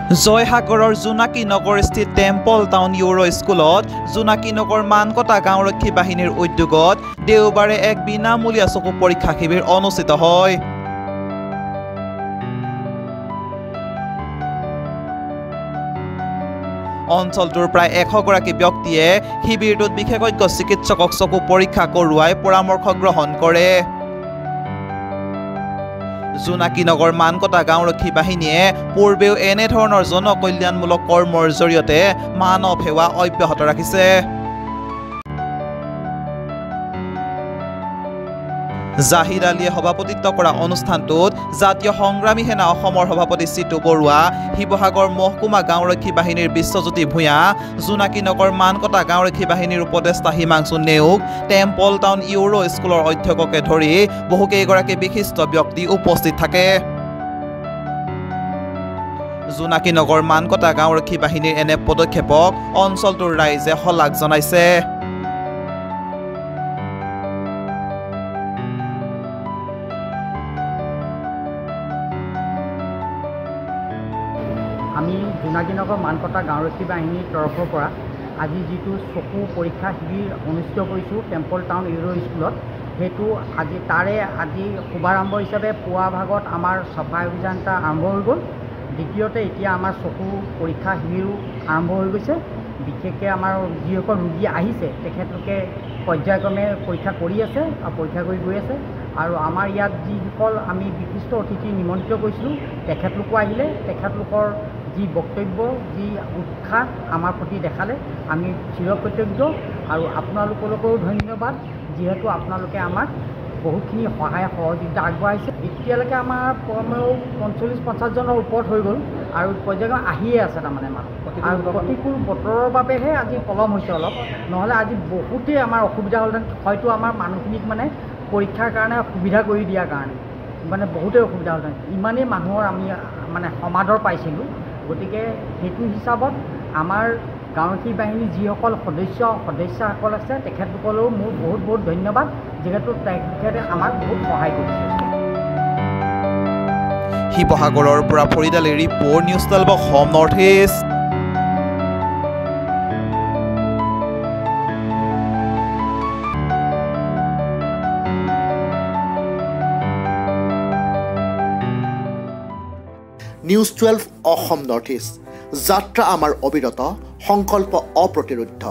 জয়সাগৰৰ জোনাকী নগৰস্থিত temple town euro স্কুলত জোনাকী নগৰ মানকটা গাঁওৰক্ষী বাহিনীৰ উদ্যোগত দেওবাৰে এক বিনামূলীয়া চকু পৰীক্ষা শিবিৰ অনুষ্ঠিত হয়। অঞ্চলটোৰ প্ৰায় 100 গৰাকী ব্যক্তিয়ে শিবিৰটোত বিশেষজ্ঞ চিকিৎসকক চকু পৰীক্ষা কৰোৱাই পৰামৰ্শ গ্ৰহণ কৰে। জোনাকী নগৰ মানকটা গাঁওৰক্ষী বাহিনীয়ে পূৰ্বেও এনেধৰণৰ জনকল্যাণমূলক কৰ্মৰ জৰিয়তে মানৱ সেৱা অব্যাহত ৰাখিছে। জাহিদ আলীয়ে সভাপতিত্ব কৰা অনুষ্ঠানটোত জাতীয় সংগ্ৰামী সেনা অসমৰ সভাপতি চিতু বৰুৱা, শিৱসাগৰ মহকুমা গাঁওৰক্ষী বাহিনীৰ বিশ্বজ্যোতি ভূঞা, জোনাকী নগৰ মানকটা গাঁওৰক্ষী বাহিনীৰ উপদেষ্টা Himanshu Neog, temple town euro স্কুলৰ অধ্যক্ষকে ধৰি বহুকেইগৰাকী বিশিষ্ট ব্যক্তি উপস্থিত থাকে। জোনাকী নগৰ মানকটা গাঁওৰক্ষী বাহিনীৰ এনে পদক্ষেপক অঞ্চলটোৰ ৰাইজে শলাগ জনাইছে। আমি জোনাকী নগৰ মানকটা গাঁওৰক্ষী বাহিনীৰ তৰফৰ পৰা আজি যিটো চকু পৰীক্ষা শিবিৰ অনুষ্ঠিত কৰিছোঁ টেম্পল টাউন ইউৰো স্কুলত, সেইটো আজি শুভাৰম্ভ হিচাপে পুৱা ভাগত আমাৰ চাফাই অভিযান এটা আৰম্ভ হৈ গ'ল। দ্বিতীয়তে এতিয়া আমাৰ চকু পৰীক্ষা শিবিৰো আৰম্ভ হৈ গৈছে। বিশেষকৈ আমাৰ যিসকল ৰোগী আহিছে তেখেতলোকে পৰ্যায়ক্ৰমে পৰীক্ষা কৰি আছে আৰু পৰীক্ষা কৰি গৈ আছে। আৰু আমাৰ ইয়াত যিসকল আমি বিশিষ্ট অতিথি নিমন্ত্ৰিত কৰিছিলোঁ তেখেতলোকো আহিলে। তেখেতলোকৰ যি বক্তব্য, যি উৎসাহ আমাৰ প্ৰতি দেখালে, আমি চিৰকৃতজ্ঞ। আৰু আপোনালোকলৈকেও ধন্যবাদ, যিহেতু আপোনালোকে আমাক বহুতখিনি সহায় সহযোগিতা আগবঢ়াইছে। এতিয়ালৈকে আমাৰ কমেও 40-50 জনৰ ওপৰত হৈ গ'ল আৰু পৰ্যায়ক্ৰমে আহিয়ে আছে তাৰমানে মানুহ। আৰু প্ৰতিকূল বতৰৰ বাবেহে আজি পলম হৈছে অলপ, নহ'লে আজি বহুতেই আমাৰ অসুবিধা হ'লহেঁতেন। হয়তো আমাৰ মানুহখিনিক মানে পৰীক্ষাৰ কাৰণে সুবিধা কৰি দিয়াৰ কাৰণে মানে বহুতেই অসুবিধা হ'লহেঁতেন। ইমানেই মানুহৰ আমি মানে সমাদৰ পাইছিলোঁ। গতিকে সেইটো হিচাপত আমাৰ গাঁওৰক্ষী বাহিনীৰ যিসকল সদস্যসকল আছে তেখেতসকলেও মোৰ বহুত বহুত ধন্যবাদ, যিহেতু তেখেতে আমাক বহুত সহায় কৰিছে। শিৱসাগৰৰ পৰা Farid Ali report, news 12 Assam north east. News 12 Assam north east. যাত্ৰা আমাৰ অবিৰত, সংকল্প অপ্ৰতিৰোধ্য।